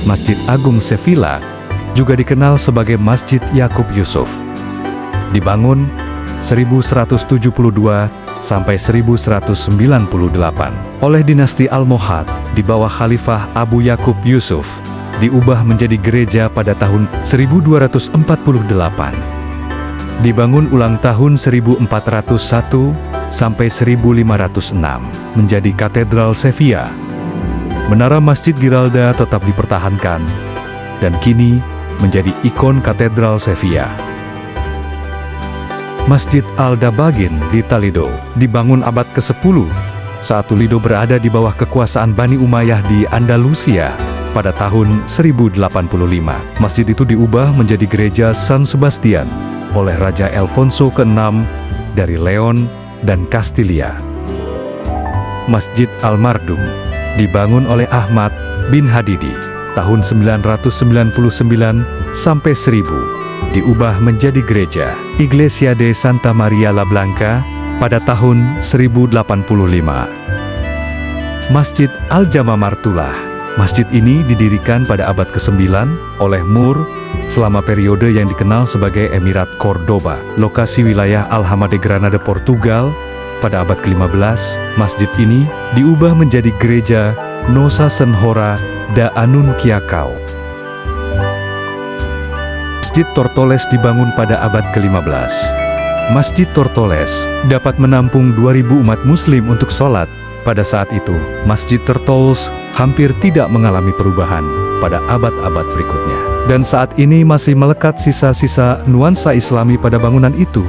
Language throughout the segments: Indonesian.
Masjid Agung Sevilla juga dikenal sebagai Masjid Yakub Yusuf. Dibangun 1172 sampai 1198 oleh dinasti Almohad di bawah Khalifah Abu Yakub Yusuf, diubah menjadi gereja pada tahun 1248. Dibangun ulang tahun 1401 sampai 1506 menjadi Katedral Sevilla. Menara Masjid Giralda tetap dipertahankan dan kini menjadi ikon Katedral Sevilla. Masjid Al-Dabaghin di Toledo dibangun abad ke-10 saat Toledo berada di bawah kekuasaan Bani Umayyah di Andalusia pada tahun 1085. Masjid itu diubah menjadi gereja San Sebastian oleh Raja Alfonso ke-6 dari Leon dan Kastilia. Masjid Al-Mardum dibangun oleh Ahmad bin Hadidi tahun 999 sampai 1000, diubah menjadi gereja Iglesia de Santa Maria la Blanca pada tahun 1085. Masjid Al-Jama Martullah. Masjid ini didirikan pada abad ke-9 oleh Moor selama periode yang dikenal sebagai Emirat Cordoba, lokasi wilayah Alhama de Granada, Portugal. Pada abad ke-15, masjid ini diubah menjadi gereja Nossa Senhora da Anunciação. Masjid Tortoles dibangun pada abad ke-15. Masjid Tortoles dapat menampung 2.000 umat muslim untuk sholat. Pada saat itu, Masjid Tortoles hampir tidak mengalami perubahan pada abad-abad berikutnya. Dan saat ini masih melekat sisa-sisa nuansa Islami pada bangunan itu.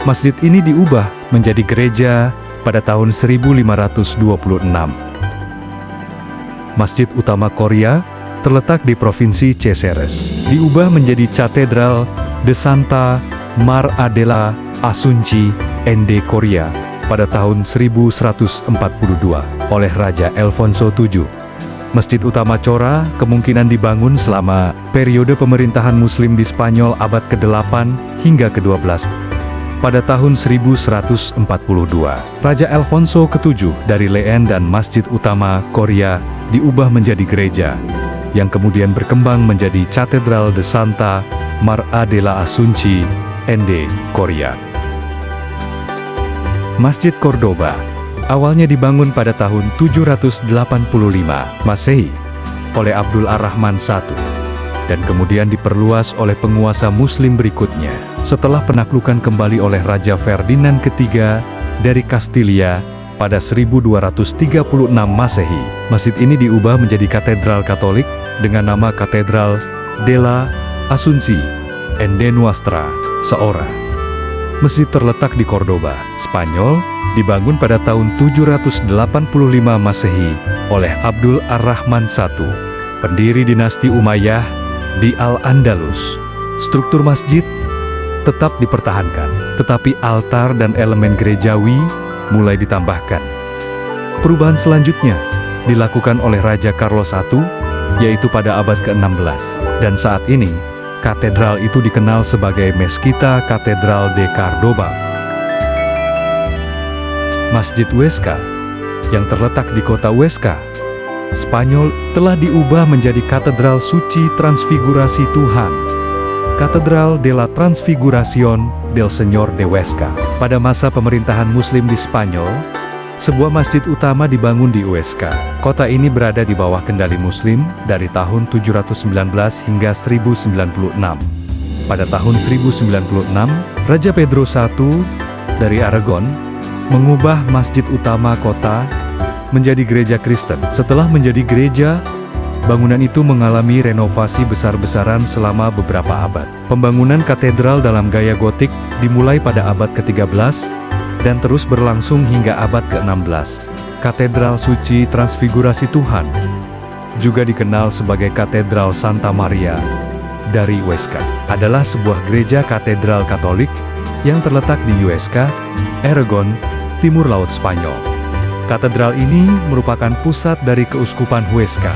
Masjid ini diubah menjadi gereja pada tahun 1526. Masjid utama Korea terletak di Provinsi Cesares, diubah menjadi Catedral de Santa Maria della Assunção de Korea pada tahun 1142 oleh Raja Alfonso VII. Masjid utama Chora kemungkinan dibangun selama periode pemerintahan Muslim di Spanyol abad ke-8 hingga ke-12. Pada tahun 1142, Raja Alfonso ke-7 dari Leon dan Masjid utama Korea diubah menjadi gereja, yang kemudian berkembang menjadi Catedral de Santa Maria della Assunção de Korea. Masjid Cordoba awalnya dibangun pada tahun 785 Masehi oleh Abdul Ar-Rahman I dan kemudian diperluas oleh penguasa Muslim berikutnya setelah penaklukan kembali oleh Raja Ferdinand III dari Kastilia pada 1236 Masehi. Masjid ini diubah menjadi katedral Katolik dengan nama Katedral della Assunção de Nuestra Señora. Masjid terletak di Cordoba, Spanyol, dibangun pada tahun 785 Masehi oleh Abdul Ar-Rahman I, pendiri dinasti Umayyah di Al-Andalus. Struktur masjid tetap dipertahankan, tetapi altar dan elemen gerejawi mulai ditambahkan. Perubahan selanjutnya dilakukan oleh Raja Carlos I, yaitu pada abad ke-16, dan saat ini katedral itu dikenal sebagai Mezquita Catedral de Córdoba. Masjid Huesca, yang terletak di kota Huesca, Spanyol, telah diubah menjadi Katedral Suci Transfigurasi Tuhan, Catedral de la Transfiguración del Señor de Huesca. Pada masa pemerintahan Muslim di Spanyol, sebuah masjid utama dibangun di Huesca. Kota ini berada di bawah kendali Muslim dari tahun 719 hingga 1096. Pada tahun 1096, Raja Pedro I dari Aragon mengubah masjid utama kota menjadi gereja Kristen. Setelah menjadi gereja, bangunan itu mengalami renovasi besar-besaran selama beberapa abad. Pembangunan katedral dalam gaya gotik dimulai pada abad ke-13 dan terus berlangsung hingga abad ke-16. Katedral Suci Transfigurasi Tuhan juga dikenal sebagai Katedral Santa Maria dari Huesca, adalah sebuah gereja katedral Katolik yang terletak di Huesca, Aragon, timur laut Spanyol. Katedral ini merupakan pusat dari Keuskupan Huesca.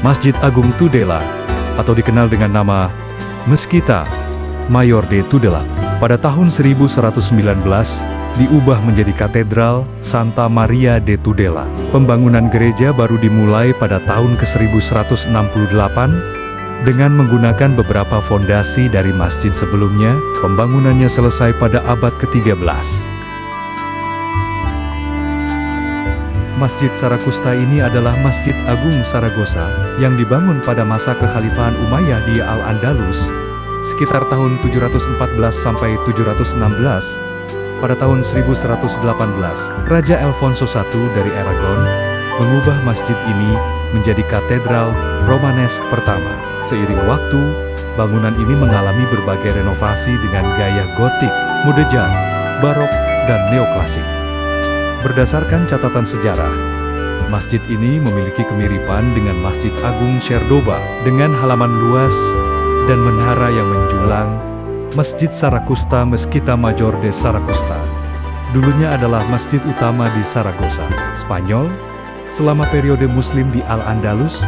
Masjid Agung Tudela, atau dikenal dengan nama Mezquita Mayor de Tudela, Pada tahun 1119, diubah menjadi Katedral Santa Maria de Tudela. Pembangunan gereja baru dimulai pada tahun ke-1168, dengan menggunakan beberapa fondasi dari masjid sebelumnya. Pembangunannya selesai pada abad ke-13. Masjid Sarakusta ini adalah Masjid Agung Saragossa, yang dibangun pada masa kekhalifahan Umayyah di Al-Andalus, sekitar tahun 714 sampai 716. Pada tahun 1118, Raja Alfonso I dari Aragon mengubah masjid ini menjadi katedral Romanes pertama. Seiring waktu, bangunan ini mengalami berbagai renovasi dengan gaya gotik, modern, barok, dan neoklasik. Berdasarkan catatan sejarah, masjid ini memiliki kemiripan dengan Masjid Agung Córdoba dengan halaman luas dan menara yang menjulang. Masjid Sarakusta Mezquita Mayor de Sarakusta dulunya adalah masjid utama di Saragossa, Spanyol, selama periode Muslim di Al-Andalus.